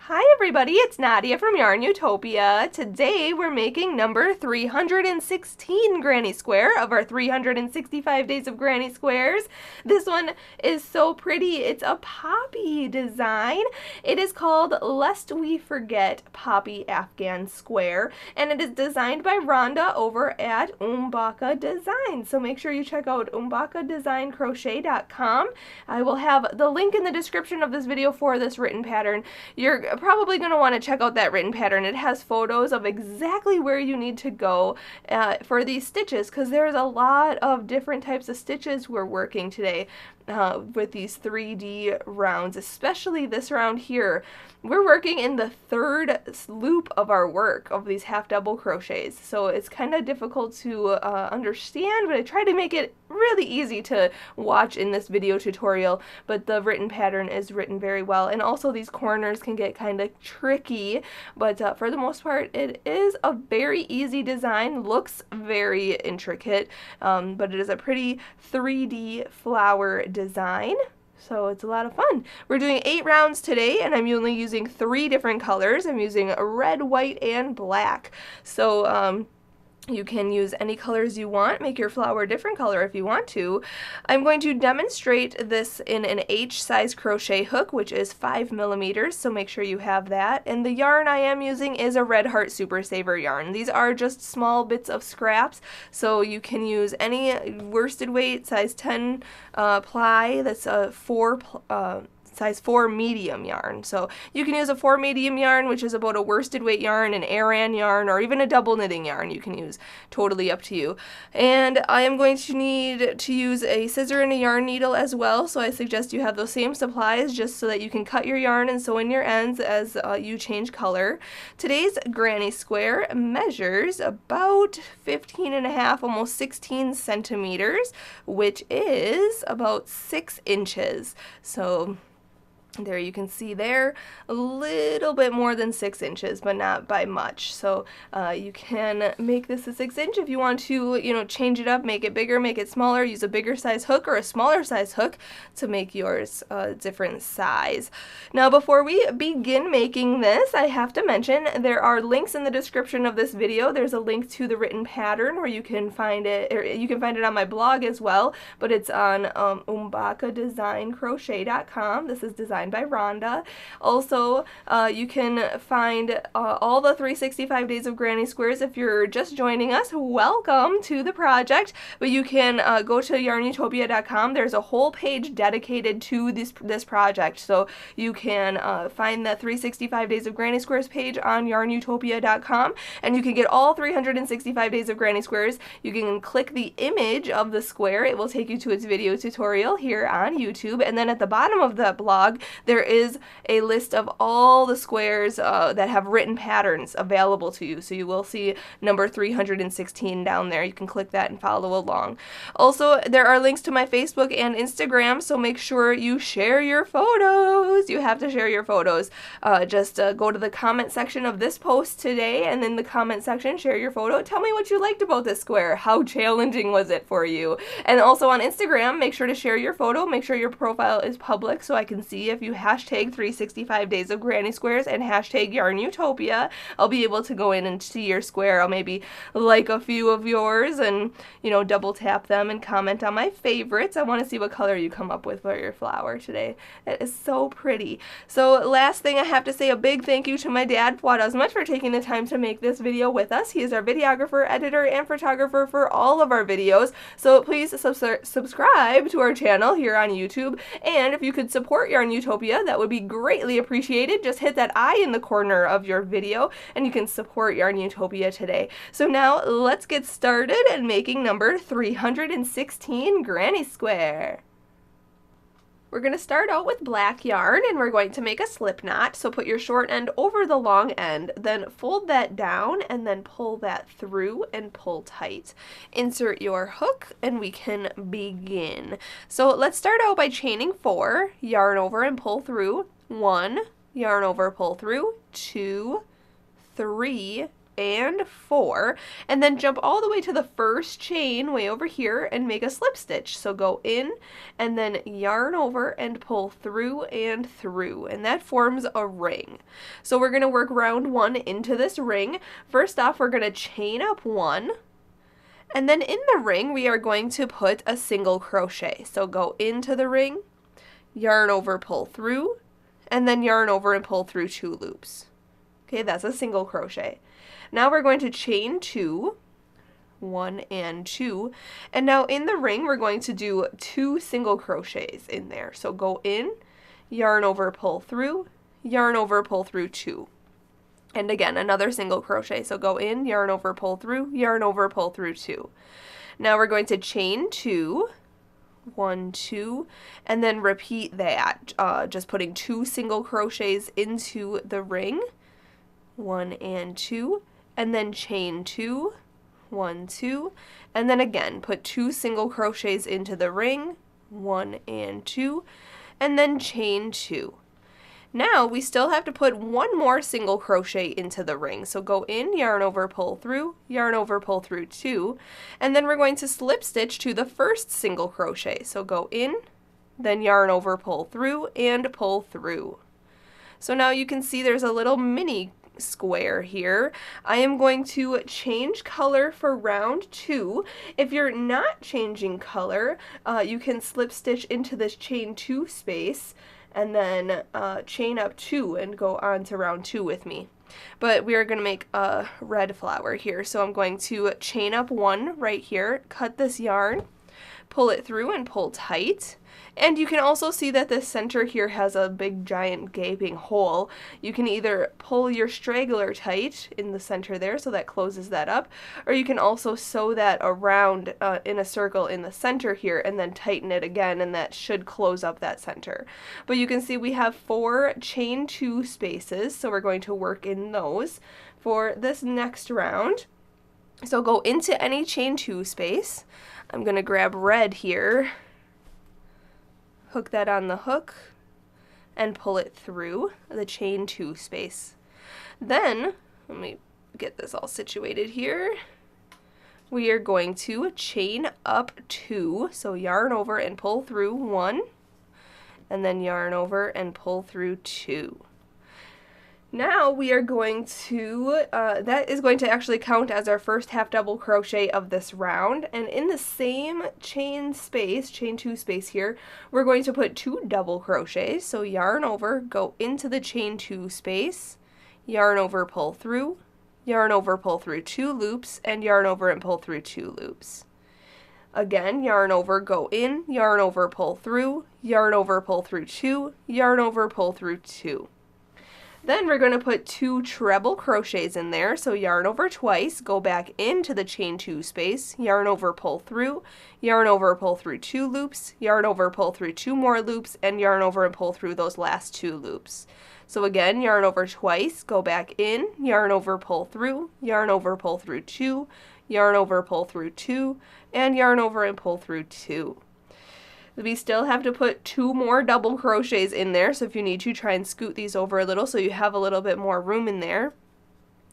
Hi everybody, it's Nadia from YARNutopia. Today we're making number 316 Granny Square of our 365 Days of Granny Squares. This one is so pretty. It's a poppy design. It is called Lest We Forget Poppy Afghan Square, and it is designed by Rhonda over at Umbaka Design. So make sure you check out umbakadesignkrochet.com. I will have the link in the description of this video for this written pattern. You're probably going to want to check out that written pattern. It has photos of exactly where you need to go for these stitches, because there's a lot of different types of stitches we're working today with these 3D rounds, especially this round here. We're working in the third loop of our work of these half double crochets, so it's kind of difficult to understand, but I try to make it really easy to watch in this video tutorial. But the written pattern is written very well, and also these corners can get kind of tricky, but for the most part it is a very easy design. Looks very intricate, but it is a pretty 3D flower design. So it's a lot of fun. We're doing 8 rounds today, and I'm only using 3 different colors. I'm using red, white, and black. So you can use any colors you want. Make your flower a different color if you want to. I'm going to demonstrate this in an H size crochet hook, which is 5 millimeters, so make sure you have that. And the yarn I am using is a Red Heart Super Saver yarn. These are just small bits of scraps, so you can use any worsted weight, size 10 ply. That's a size 4 medium yarn. So you can use a 4 medium yarn, which is about a worsted weight yarn, an Aran yarn, or even a double knitting yarn you can use. Totally up to you. And I am going to need to use a scissor and a yarn needle as well, so I suggest you have those same supplies just so that you can cut your yarn and sew in your ends as you change color. Today's Granny Square measures about 15.5, almost 16 centimeters, which is about 6 inches. So there you can see there, a little bit more than 6 inches, but not by much. So you can make this a 6 inch if you want to, change it up, make it bigger, make it smaller, use a bigger size hook or a smaller size hook to make yours a different size. Now before we begin making this, I have to mention there are links in the description of this video. There's a link to the written pattern where you can find it, or you can find it on my blog as well, but it's on umbakadesignkrochet.com. This is designed by Rhonda. Also, you can find all the 365 Days of Granny Squares. If you're just joining us, welcome to the project. But you can go to YARNutopia.com. There's a whole page dedicated to this project. So you can find the 365 Days of Granny Squares page on YARNutopia.com, and you can get all 365 Days of Granny Squares. You can click the image of the square. It will take you to its video tutorial here on YouTube, and then at the bottom of the blog there is a list of all the squares that have written patterns available to you. So you will see number 316 down there. You can click that and follow along. Also, there are links to my Facebook and Instagram, so make sure you share your photos. You have to share your photos. Just go to the comment section of this post today, and in the comment section, share your photo. Tell me what you liked about this square. How challenging was it for you? And also on Instagram, make sure to share your photo. Make sure your profile is public so I can see. If you hashtag 365 Days of Granny Squares and hashtag YARNutopia, I'll be able to go in and see your square. I'll maybe like a few of yours and, double tap them and comment on my favorites. I want to see what color you come up with for your flower today. That is so pretty. So last thing I have to say, a big thank you to my dad, Fuad, Azmat, for taking the time to make this video with us. He is our videographer, editor, and photographer for all of our videos. So please subscribe to our channel here on YouTube, and if you could support YARNutopia, that would be greatly appreciated. Just hit that I in the corner of your video and you can support YARNutopia today. So now let's get started and making number 316 Granny Square. We're going to start out with black yarn, and we're going to make a slip knot. So put your short end over the long end, then fold that down and then pull that through and pull tight. Insert your hook and we can begin. So let's start out by chaining 4, yarn over and pull through, 1, yarn over, pull through, 2, 3, and 4, and then jump all the way to the first chain way over here and make a slip stitch. So go in and then yarn over and pull through, and that forms a ring. So we're going to work round 1 into this ring. First off, we're going to chain up 1, and then in the ring we are going to put a single crochet. So go into the ring, yarn over, pull through, and then yarn over and pull through 2 loops. Okay, that's a single crochet. Now we're going to chain 2, 1 and 2, and now in the ring we're going to do 2 single crochets in there. So go in, yarn over, pull through, yarn over, pull through 2. And again, another single crochet. So go in, yarn over, pull through, yarn over, pull through 2. Now we're going to chain 2, 1, 2, and then repeat that, just putting 2 single crochets into the ring, 1 and 2, and then chain 2, 1, 2, and then again put 2 single crochets into the ring, 1 and 2, and then chain 2. Now we still have to put 1 more single crochet into the ring. So go in, yarn over, pull through, yarn over, pull through 2, and then we're going to slip stitch to the first single crochet. So go in, then yarn over, pull through, and pull through. So now you can see there's a little mini square here. I am going to change color for round 2. If you're not changing color, you can slip stitch into this chain 2 space and then chain up 2 and go on to round 2 with me. But we are going to make a red flower here, so I'm going to chain up 1 right here, cut this yarn, pull it through and pull tight. And you can also see that the center here has a big giant gaping hole. You can either pull your straggler tight in the center there, so that closes that up, or you can also sew that around in a circle in the center here and then tighten it again, and that should close up that center. But you can see we have 4 chain 2 spaces, so we're going to work in those for this next round. So go into any chain 2 space. I'm going to grab red here, hook that on the hook, and pull it through the chain 2 space. Then, let me get this all situated here. We are going to chain up 2, so yarn over and pull through 1, and then yarn over and pull through 2. Now we are going to, that is going to actually count as our first half double crochet of this round, and in the same chain space, chain 2 space here, we're going to put 2 double crochets. So yarn over, go into the chain 2 space, yarn over, pull through, yarn over, pull through 2 loops, and yarn over and pull through 2 loops. Again, yarn over, go in, yarn over, pull through, yarn over, pull through 2, yarn over, pull through 2. Then we're going to put 2 treble crochets in there, so yarn over twice, go back into the chain 2 space, yarn over, pull through, yarn over, pull through 2 loops, yarn over, pull through 2 more loops, and yarn over and pull through those last 2 loops. So again, yarn over twice, go back in, yarn over, pull through, yarn over, pull through 2, yarn over, pull through 2, and yarn over and pull through 2. We still have to put 2 more double crochets in there, so if you need to, try and scoot these over a little so you have a little bit more room in there.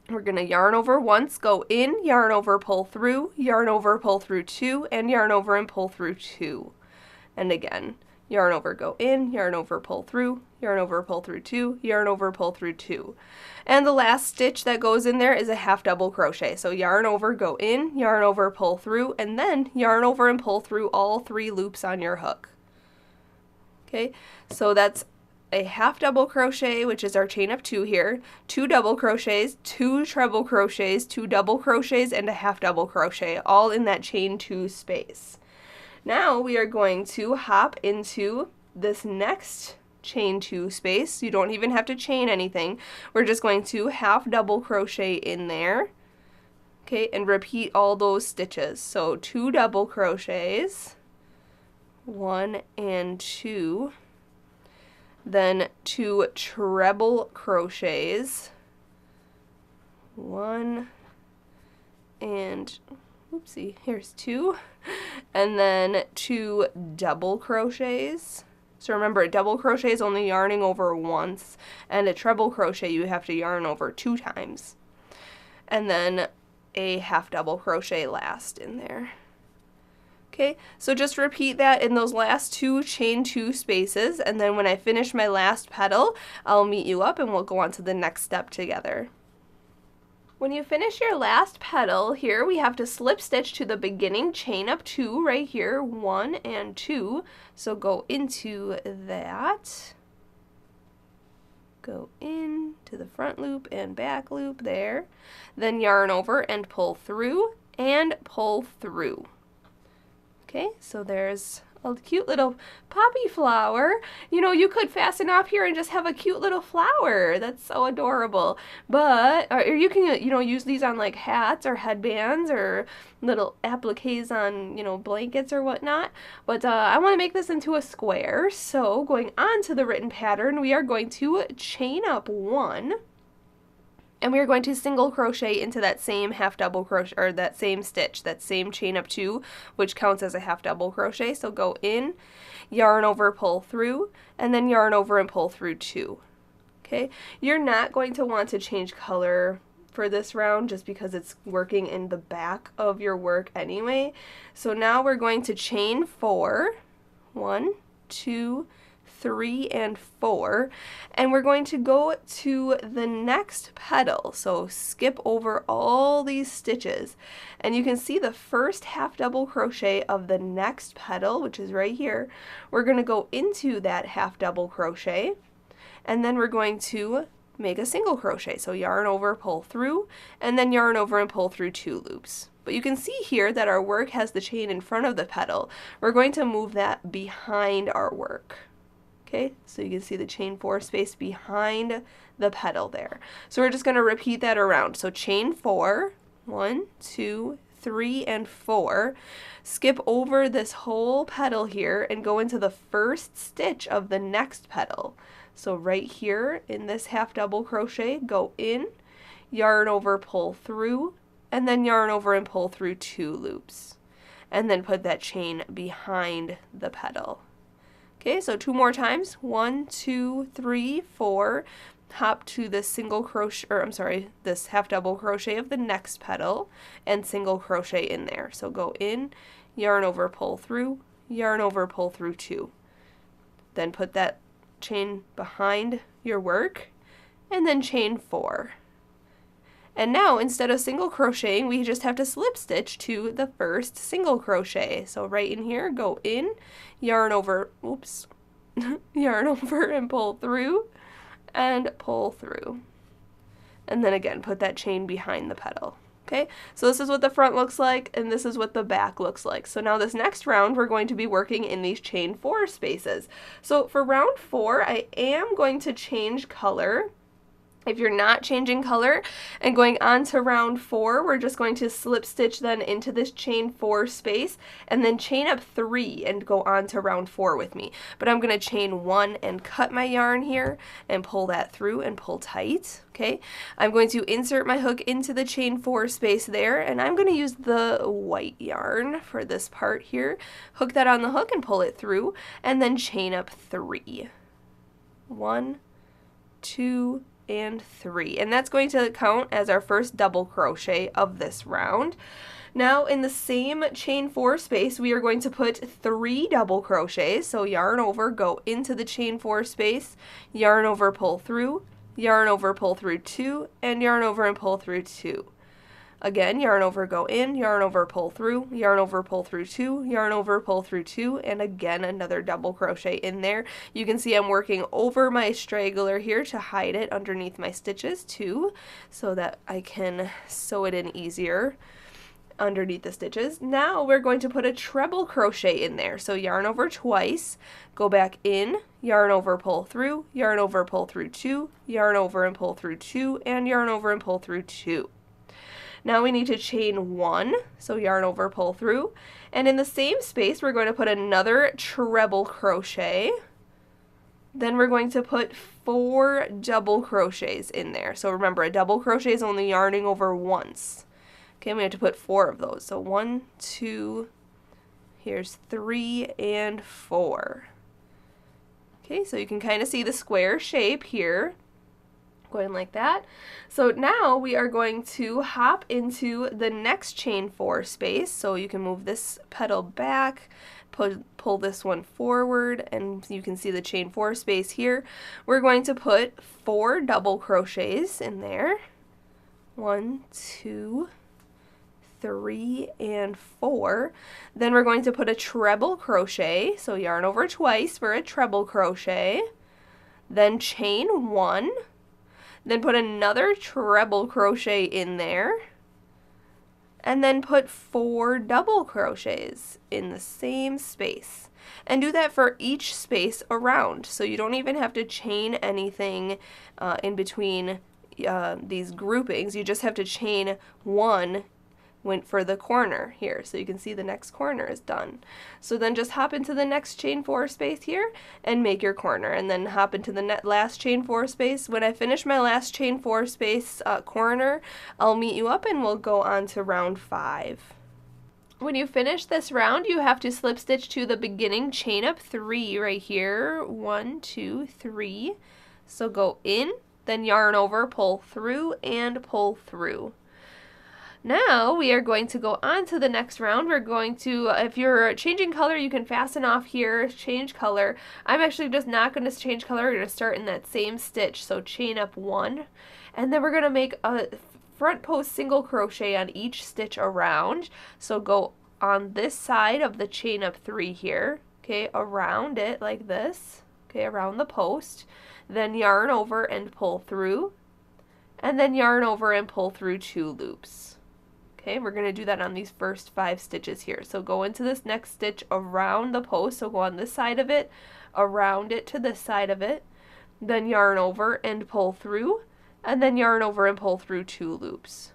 We're going to yarn over once, go in, yarn over, pull through, yarn over, pull through 2, and yarn over and pull through 2. And again, yarn over, go in, yarn over, pull through, yarn over, pull through 2, yarn over, pull through 2. And the last stitch that goes in there is a half double crochet. So yarn over, go in, yarn over, pull through, and then yarn over and pull through all 3 loops on your hook. Okay, so that's a half double crochet, which is our chain of 2 here, 2 double crochets, 2 treble crochets, 2 double crochets, and a half double crochet, all in that chain 2 space. Now we are going to hop into this next chain 2 space. You don't even have to chain anything. We're just going to half double crochet in there, okay, and repeat all those stitches. So 2 double crochets, 1 and 2, then 2 treble crochets, 1 and, oopsie, here's 2, and then 2 double crochets. So remember, a double crochet is only yarning over once, and a treble crochet you have to yarn over 2 times. and then a half double crochet last in there. Okay, so just repeat that in those last 2 chain 2 spaces, and then when I finish my last petal, I'll meet you up and we'll go on to the next step together. When you finish your last petal here, we have to slip stitch to the beginning chain up 2 right here, 1 and 2. So go into that, go in to the front loop and back loop there, then yarn over and pull through and pull through. Okay, so there's a cute little poppy flower. You know, you could fasten off here and just have a cute little flower. That's so adorable. But, or you can, you know, use these on like hats or headbands or little appliques on, you know, blankets or whatnot. But I want to make this into a square. So going on to the written pattern, we are going to chain up 1. And we are going to single crochet into that same half double crochet, or that same stitch, that same chain up 2, which counts as a half double crochet. So go in, yarn over, pull through, and then yarn over and pull through 2. Okay, you're not going to want to change color for this round just because it's working in the back of your work anyway. So now we're going to chain 4, 1, 2, 3, and 4, and we're going to go to the next petal. So skip over all these stitches, and you can see the first half double crochet of the next petal, which is right here. We're going to go into that half double crochet, and then we're going to make a single crochet. So yarn over, pull through, and then yarn over and pull through 2 loops. But you can see here that our work has the chain in front of the petal. We're going to move that behind our work. Okay, so you can see the chain 4 space behind the petal there. So we're just going to repeat that around. So chain 4, 1, 2, 3, and 4. Skip over this whole petal here and go into the first stitch of the next petal. So right here in this half double crochet, go in, yarn over, pull through, and then yarn over and pull through 2 loops. And then put that chain behind the petal. Okay, so 2 more times. 1, 2, 3, 4. Hop to this single crochet, or I'm sorry, this half double crochet of the next petal and single crochet in there. So go in, yarn over, pull through, yarn over, pull through 2. Then put that chain behind your work and then chain 4. And now instead of single crocheting, we just have to slip stitch to the first single crochet. So right in here, go in, yarn over, oops, yarn over and pull through and pull through. And then again, put that chain behind the petal. Okay, so this is what the front looks like, and this is what the back looks like. So now this next round, we're going to be working in these chain 4 spaces. So for round 4, I am going to change color. If you're not changing color and going on to round 4, we're just going to slip stitch then into this chain 4 space and then chain up 3 and go on to round 4 with me. But I'm going to chain 1 and cut my yarn here and pull that through and pull tight. Okay, I'm going to insert my hook into the chain 4 space there, and I'm going to use the white yarn for this part here. Hook that on the hook and pull it through, and then chain up 3. 1, 2, and 3, and that's going to count as our first double crochet of this round. Now in the same chain 4 space, we are going to put 3 double crochets. So yarn over, go into the chain 4 space, yarn over, pull through, yarn over, pull through 2, and yarn over and pull through 2. Again, yarn over, go in, yarn over, pull through, yarn over, pull through 2, yarn over, pull through 2, and again another double crochet in there. You can see I'm working over my straggler here to hide it underneath my stitches too, so that I can sew it in easier underneath the stitches. Now we're going to put a treble crochet in there. So yarn over twice, go back in, yarn over, pull through, yarn over, pull through 2, yarn over and pull through 2, and yarn over and pull through 2. Now we need to chain 1, so yarn over, pull through, and in the same space we're going to put another treble crochet. Then we're going to put 4 double crochets in there. So remember, a double crochet is only yarning over once. Okay, we have to put 4 of those. So 1, 2, here's 3, and 4. Okay, so you can kind of see the square shape here. Going like that. So now we are going to hop into the next chain 4 space. So you can move this petal back, pull this one forward, and you can see the chain 4 space here. We're going to put 4 double crochets in there. 1, 2, 3, and 4. Then we're going to put a treble crochet. So yarn over twice for a treble crochet. Then chain 1. Then put another treble crochet in there, and then put 4 double crochets in the same space. And do that for each space around, so you don't even have to chain anything in between these groupings. You just have to chain 1 for the corner here, so you can see the next corner is done. So then just hop into the next chain 4 space here and make your corner, and then hop into the last chain 4 space. When I finish my last chain 4 space corner, I'll meet you up and we'll go on to round 5. When you finish this round, you have to slip stitch to the beginning chain up 3 right here. 1, 2, 3. So go in, then yarn over, pull through, and pull through. Now we are going to go on to the next round. We're going to, if you're changing color, you can fasten off here, change color. I'm actually just not going to change color. We're going to start in that same stitch. So chain up 1, and then we're going to make a front post single crochet on each stitch around. So go on this side of the chain up 3 here, okay, around it like this, okay, around the post. Then yarn over and pull through, and then yarn over and pull through 2 loops. Okay, we're going to do that on these first 5 stitches here. So go into this next stitch around the post, so go on this side of it, around it to this side of it, then yarn over and pull through, and then yarn over and pull through 2 loops.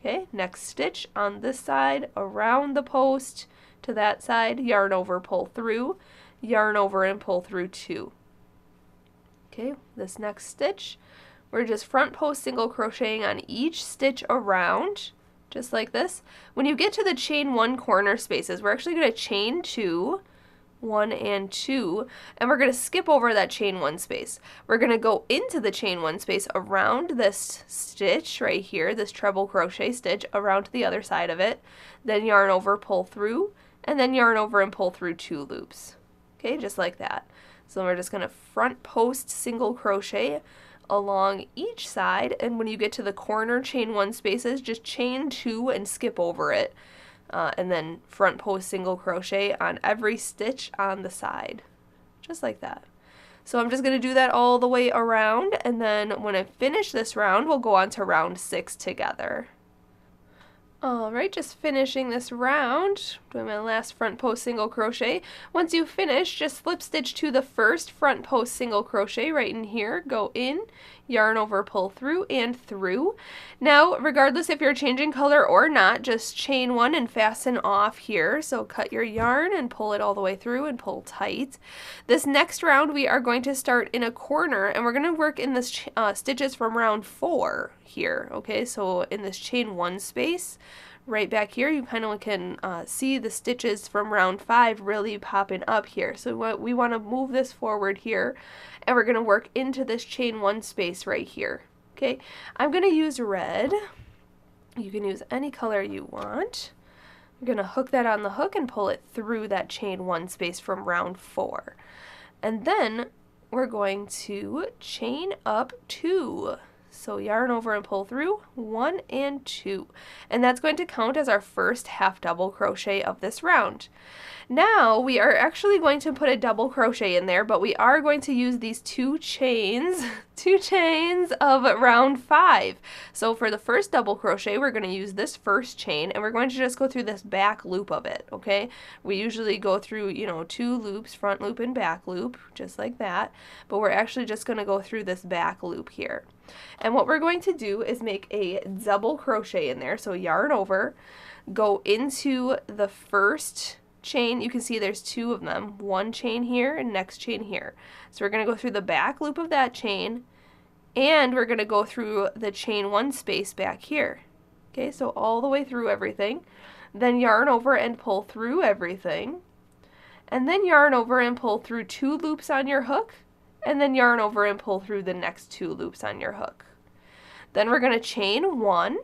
Okay, next stitch on this side, around the post to that side, yarn over, pull through, yarn over and pull through 2. Okay, this next stitch, we're just front post single crocheting on each stitch around, just like this. When you get to the chain 1 corner spaces, we're actually going to chain 2, 1 and 2, and we're going to skip over that chain 1 space. We're going to go into the chain 1 space around this stitch right here, this treble crochet stitch, around to the other side of it, then yarn over, pull through, and then yarn over and pull through 2 loops. Okay, just like that. So we're just going to front post single crochet along each side, and when you get to the corner chain 1 spaces, just chain 2 and skip over it, and then front post single crochet on every stitch on the side, just like that. So I'm just going to do that all the way around, and then when I finish this round, we'll go on to round 6 together. Alright, just finishing this round, doing my last front post single crochet. Once you finish, just slip stitch to the first front post single crochet right in here, go in, yarn over, pull through, and through. Now, regardless if you're changing color or not, just chain 1 and fasten off here. So cut your yarn and pull it all the way through and pull tight. This next round, we are going to start in a corner, and we're going to work in this stitches from round 4 here, okay? So in this chain 1 space, right back here, you kind of can see the stitches from round 5 really popping up here. So we want to move this forward here, and we're going to work into this chain 1 space right here. Okay, I'm going to use red. You can use any color you want. I'm going to hook that on the hook and pull it through that chain 1 space from round 4. And then we're going to chain up 2. So yarn over and pull through 1 and 2, and that's going to count as our first half double crochet of this round. Now we are actually going to put a double crochet in there, but we are going to use these two chains of round 5. So for the first double crochet, we're going to use this first chain, and we're going to just go through this back loop of it, okay? We usually go through, you know, 2 loops, front loop and back loop, just like that, but we're actually just going to go through this back loop here. And what we're going to do is make a double crochet in there. So yarn over, go into the first chain. You can see there's 2 of them, 1 chain here and next chain here. So we're going to go through the back loop of that chain, and we're going to go through the chain 1 space back here. Okay, so all the way through everything. Then yarn over and pull through everything, and then yarn over and pull through 2 loops on your hook, and then yarn over and pull through the next 2 loops on your hook. Then we're going to chain 1,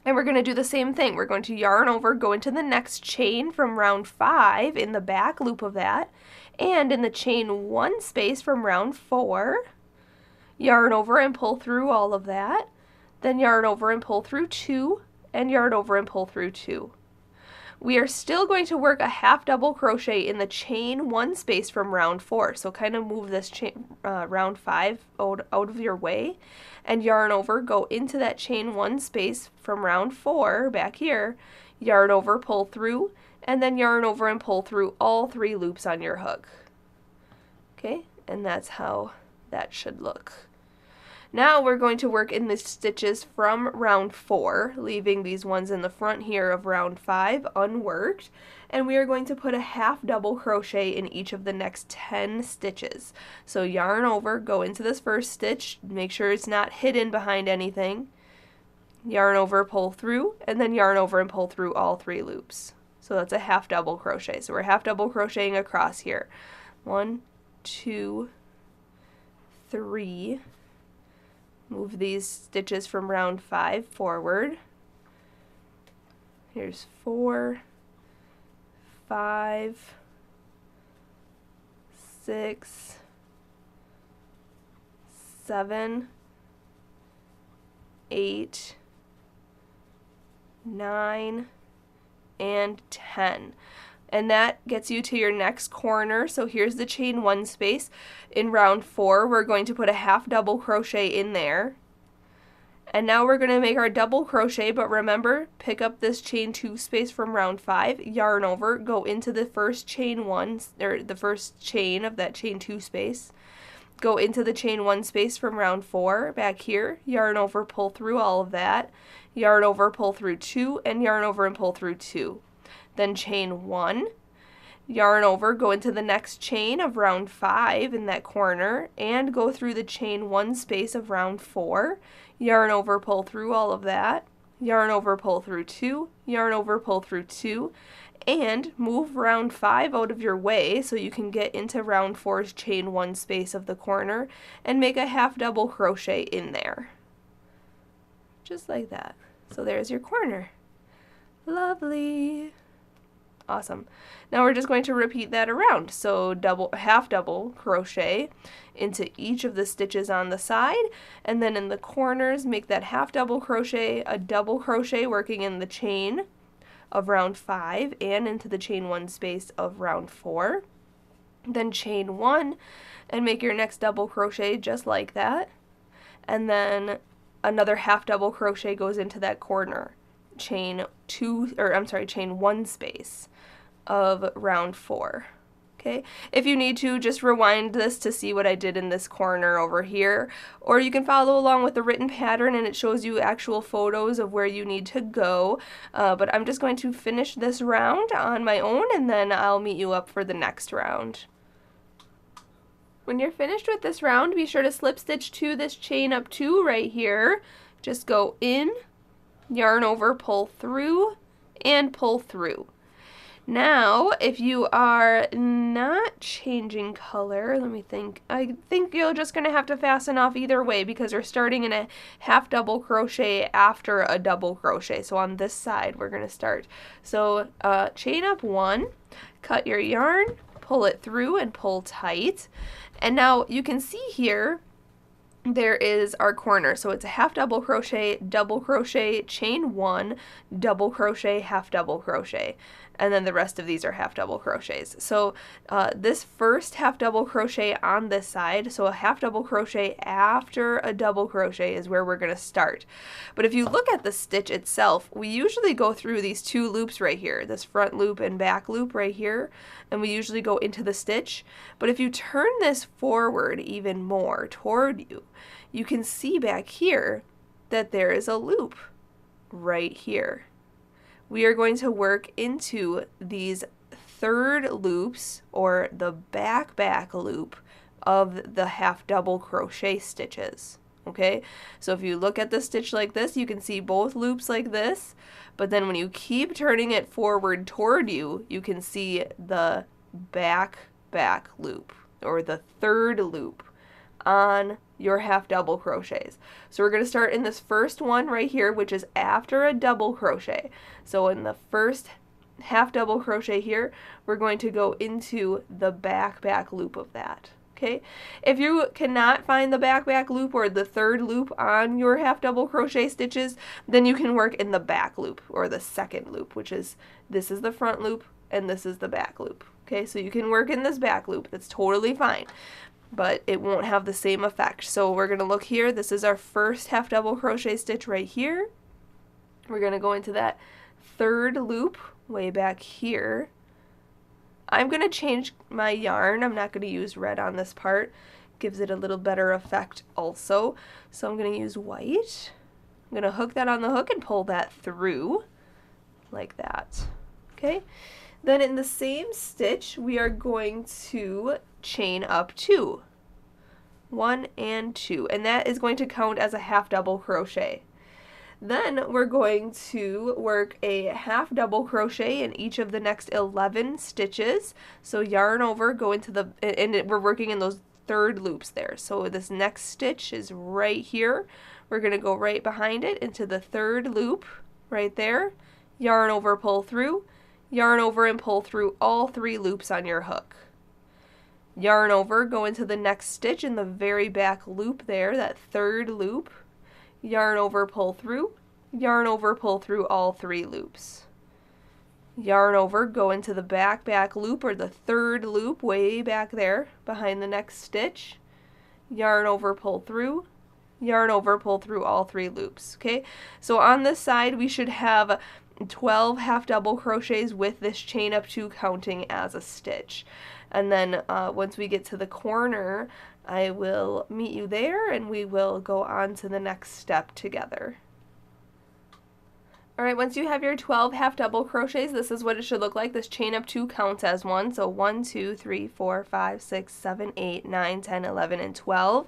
and we're going to do the same thing. We're going to yarn over, go into the next chain from round 5 in the back loop of that, and in the chain 1 space from round 4, yarn over and pull through all of that, then yarn over and pull through 2, and yarn over and pull through 2. We are still going to work a half double crochet in the chain 1 space from round 4. So kind of move this round 5 out of your way and yarn over, go into that chain 1 space from round 4 back here, yarn over, pull through, and then yarn over and pull through all 3 loops on your hook. Okay, and that's how that should look. Now we're going to work in the stitches from round 4, leaving these ones in the front here of round 5 unworked, and we are going to put a half double crochet in each of the next 10 stitches. So yarn over, go into this first stitch, make sure it's not hidden behind anything, yarn over, pull through, and then yarn over and pull through all 3 loops. So that's a half double crochet. So we're half double crocheting across here. 1, 2, 3. Move these stitches from round 5 forward. Here's 4, 5, 6, 7, 8, 9, and 10. And that gets you to your next corner. So here's the chain 1 space. In round 4, we're going to put a half double crochet in there. And now we're going to make our double crochet, but remember, pick up this chain 2 space from round 5, yarn over, go into the first chain 1, or the first chain of that chain 2 space, go into the chain 1 space from round 4 back here, yarn over, pull through all of that, yarn over, pull through 2, and yarn over and pull through 2. Then chain 1, yarn over, go into the next chain of round 5 in that corner, and go through the chain 1 space of round 4, yarn over, pull through all of that, yarn over, pull through 2, yarn over, pull through 2, and move round 5 out of your way so you can get into round 4's chain 1 space of the corner and make a half double crochet in there. Just like that. So there's your corner. Lovely. Awesome. Now we're just going to repeat that around. So half double crochet into each of the stitches on the side, and then in the corners make that half double crochet, a double crochet working in the chain of round 5 and into the chain 1 space of round 4. Then chain 1 and make your next double crochet just like that. And then another half double crochet goes into that corner. Chain 1 space of round 4. Okay, if you need to, just rewind this to see what I did in this corner over here, or you can follow along with the written pattern and it shows you actual photos of where you need to go, but I'm just going to finish this round on my own and then I'll meet you up for the next round. When you're finished with this round, be sure to slip stitch to this chain up 2 right here. Just go in, yarn over, pull through, and pull through. Now, if you are not changing color, let me think. I think you're just going to have to fasten off either way because we're starting in a half double crochet after a double crochet. So on this side, we're going to start. So chain up 1, cut your yarn, pull it through, and pull tight. And now you can see here, there is our corner. So it's a half double crochet, chain 1, double crochet, half double crochet. And then the rest of these are half double crochets. So this first half double crochet on this side, so a half double crochet after a double crochet is where we're going to start. But if you look at the stitch itself, we usually go through these 2 loops right here, this front loop and back loop right here, and we usually go into the stitch. But if you turn this forward even more toward you, you can see back here that there is a loop right here. We are going to work into these 3rd loops, or the back loop of the half double crochet stitches. Okay, so if you look at the stitch like this, you can see both loops like this, but then when you keep turning it forward toward you, you can see the back loop. or the third loop on your half double crochets. So we're going to start in this first one right here, which is after a double crochet. So in the first half double crochet here, we're going to go into the back loop of that. Okay, if you cannot find the back loop or the third loop on your half double crochet stitches, then you can work in the back loop or the second loop, which is, this is the front loop and this is the back loop. Okay, so you can work in this back loop, that's totally fine, but it won't have the same effect. So we're going to look here, this is our first half double crochet stitch right here. We're going to go into that third loop way back here. I'm going to change my yarn. I'm not going to use red on this part. Gives it a little better effect also. So I'm going to use white. I'm going to hook that on the hook and pull that through like that. Okay. Then in the same stitch, we are going to chain up 2. 1 and 2. And that is going to count as a half double crochet. Then we're going to work a half double crochet in each of the next 11 stitches. So yarn over, go into the, and we're working in those third loops there. So this next stitch is right here. We're going to go right behind it into the third loop right there. Yarn over, pull through. Yarn over and pull through all 3 loops on your hook. Yarn over, go into the next stitch in the very back loop there, that third loop. Yarn over, pull through, yarn over, pull through all 3 loops. Yarn over, go into the back loop or the third loop way back there behind the next stitch. Yarn over, pull through, yarn over, pull through all 3 loops. Okay, so on this side we should have 12 half double crochets with this chain up 2 counting as a stitch. And then once we get to the corner, I will meet you there and we will go on to the next step together. Alright, once you have your 12 half double crochets, this is what it should look like. This chain up 2 counts as 1. So 1, 2, 3, 4, 5, 6, 7, 8, 9, 10, 11, and 12.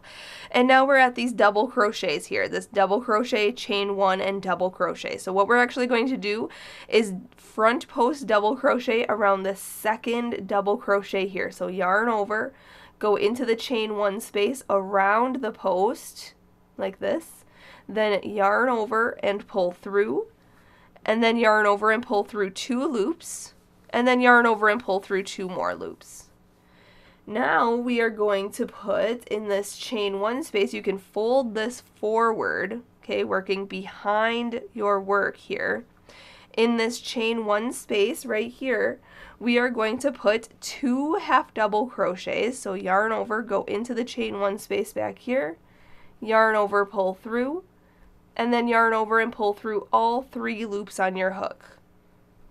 And now we're at these double crochets here. This double crochet, chain 1, and double crochet. So what we're actually going to do is front post double crochet around the second double crochet here. So yarn over, go into the chain 1 space around the post like this. Then yarn over and pull through. And then yarn over and pull through 2 loops, and then yarn over and pull through 2 more loops. Now we are going to put in this chain 1 space, you can fold this forward, okay, working behind your work here. In this chain 1 space right here, we are going to put 2 half double crochets, so yarn over, go into the chain 1 space back here, yarn over, pull through, and then yarn over and pull through all 3 loops on your hook.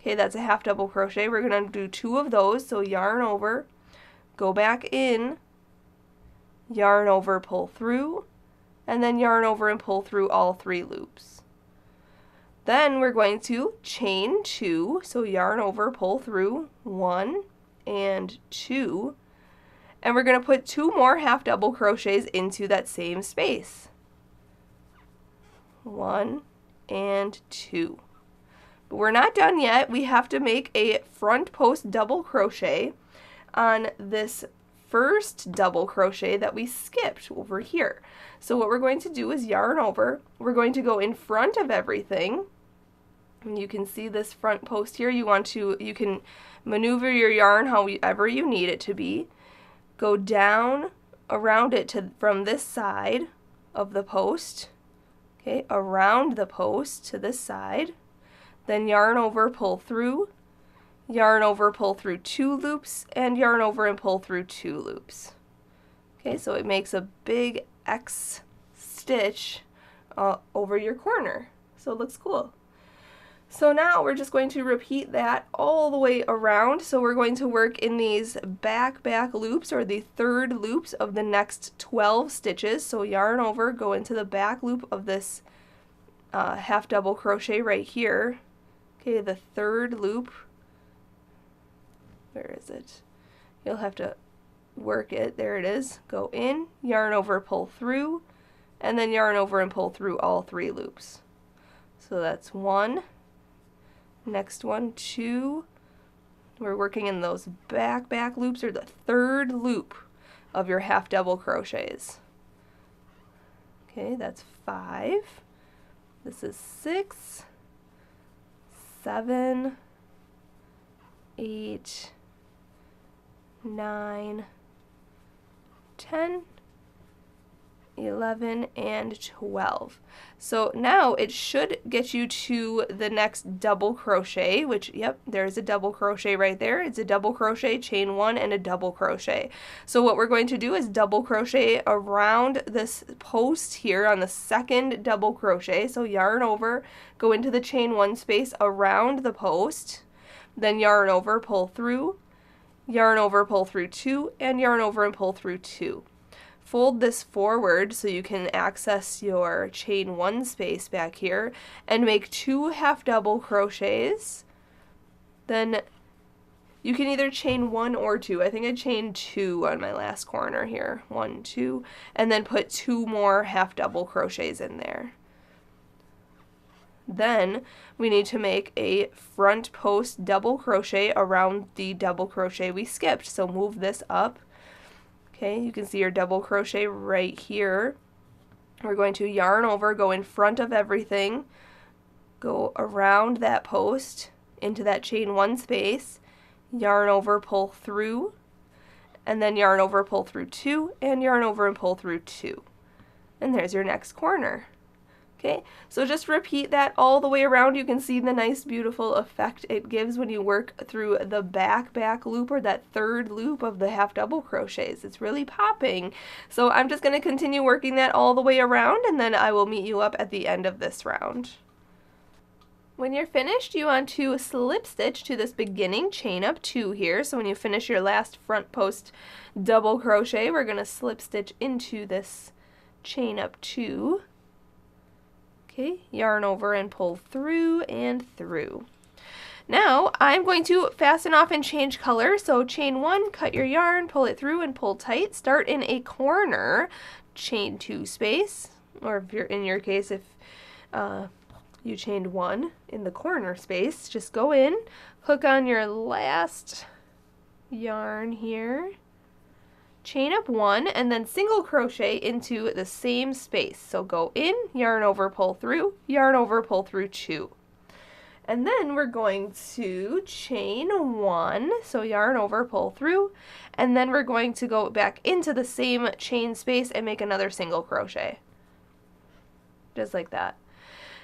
Okay, that's a half double crochet. We're going to do 2 of those, so yarn over, go back in, yarn over, pull through, and then yarn over and pull through all 3 loops. Then we're going to chain 2, so yarn over, pull through 1 and 2, and we're going to put 2 more half double crochets into that same space. 1 and 2. But we're not done yet. We have to make a front post double crochet on this first double crochet that we skipped over here. So what we're going to do is yarn over. We're going to go in front of everything. And you can see this front post here. You can maneuver your yarn however you need it to be. Go down around it from this side of the post. Okay, around the post to this side, then yarn over, pull through, yarn over, pull through 2 loops, and yarn over and pull through 2 loops. Okay, so it makes a big X stitch over your corner, so it looks cool. So now we're just going to repeat that all the way around. So we're going to work in these back loops, or the third loops of the next 12 stitches. So yarn over, go into the back loop of this half double crochet right here. Okay, the third loop. Where is it? You'll have to work it. There it is. Go in, yarn over, pull through, and then yarn over and pull through all 3 loops. So that's 1. Next one, 2. We're working in those back loops, or the third loop of your half double crochets. Okay, that's 5. This is 6, 7, 8, 9, 10, 11, and 12. So now it should get you to the next double crochet, which, yep, there's a double crochet right there. It's a double crochet, chain 1, and a double crochet. So what we're going to do is double crochet around this post here on the second double crochet. So yarn over, go into the chain 1 space around the post, then yarn over, pull through, yarn over, pull through 2, and yarn over and pull through 2. Fold this forward so you can access your chain 1 space back here and make 2 half double crochets. Then you can either chain 1 or 2. I think I chained 2 on my last corner here. 1, 2, and then put 2 more half double crochets in there. Then we need to make a front post double crochet around the double crochet we skipped. So move this up. Okay, you can see your double crochet right here. We're going to yarn over, go in front of everything, go around that post into that chain 1 space, yarn over, pull through, and then yarn over, pull through 2, and yarn over and pull through 2. And there's your next corner. Okay, so just repeat that all the way around. You can see the nice beautiful effect it gives when you work through the back loop, or that third loop of the half double crochets. It's really popping. So I'm just going to continue working that all the way around, and then I will meet you up at the end of this round. When you're finished, you want to slip stitch to this beginning chain up 2 here. So when you finish your last front post double crochet, we're going to slip stitch into this chain up 2. Okay, yarn over and pull through and through. Now I'm going to fasten off and change color. So chain 1, cut your yarn, pull it through and pull tight. Start in a corner, chain 2 space, or if you're in your case, if you chained 1 in the corner space, just go in, hook on your last yarn here, chain up 1, and then single crochet into the same space. So go in, yarn over, pull through, yarn over, pull through 2. And then we're going to chain 1, so yarn over, pull through, and then we're going to go back into the same chain space and make another single crochet. Just like that.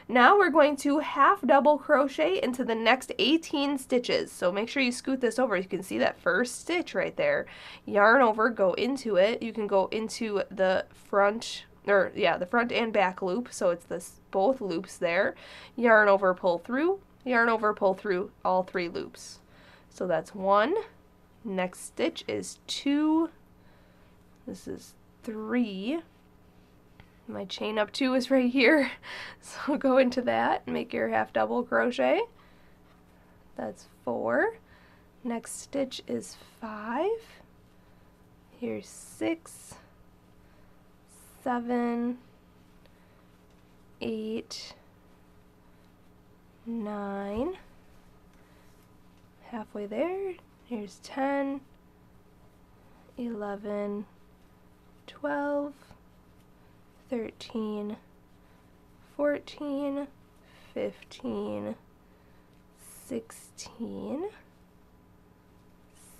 Now we're going to half double crochet into the next 18 stitches. So make sure you scoot this over. You can see that first stitch right there. Yarn over, go into it. You can go into the front, or yeah, the front and back loop. So it's this both loops there. Yarn over, pull through. Yarn over, pull through all 3 loops. So that's 1. Next stitch is 2. This is 3. My chain up 2 is right here, so go into that and make your half double crochet. That's 4. Next stitch is 5. Here's 6, 7, 8, 9. Halfway there. Here's 10, 11, 12, 13, 14, 15, 16,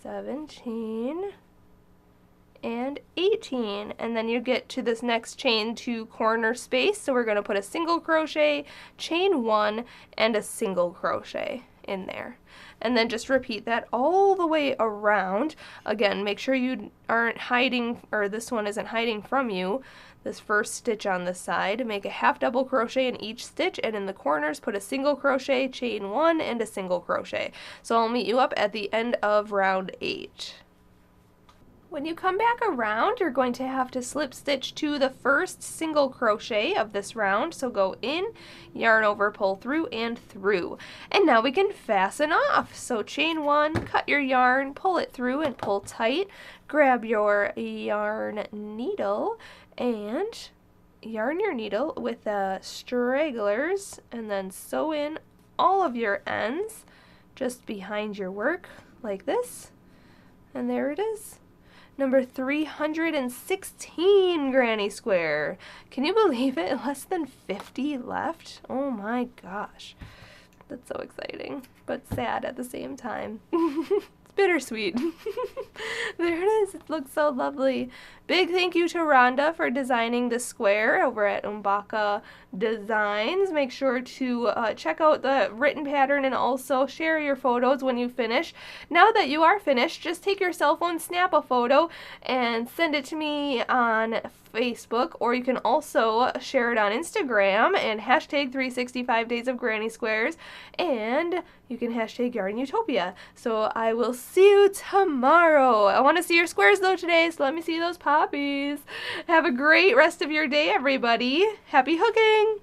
17, and 18. And then you get to this next chain 2 corner space, so we're going to put a single crochet, chain 1, and a single crochet in there. And then just repeat that all the way around. Again, make sure you aren't hiding, or this one isn't hiding from you, this first stitch on the side. Make a half double crochet in each stitch, and in the corners put a single crochet, chain 1, and a single crochet. So I'll meet you up at the end of round 8. When you come back around, you're going to have to slip stitch to the first single crochet of this round. So go in, yarn over, pull through, and through. And now we can fasten off. So chain 1, cut your yarn, pull it through and pull tight. Grab your yarn needle and yarn your needle with the stragglers, and then sew in all of your ends just behind your work like this. And there it is. number 316 granny square. Can you believe it? Less than 50 left? Oh my gosh. That's so exciting, but sad at the same time. It's bittersweet. There it is. It looks so lovely. Big thank you to Rhonda for designing the square over at Umbaka Designs. Make sure to check out the written pattern and also share your photos when you finish. Now that you are finished, just take your cell phone, snap a photo, and send it to me on Facebook, or you can also share it on Instagram and hashtag 365 days of granny squares, and you can hashtag YARNutopia. So I will see you tomorrow. I want to see your squares though today, so let me see those poppies. Have a great rest of your day, everybody. Happy hooking!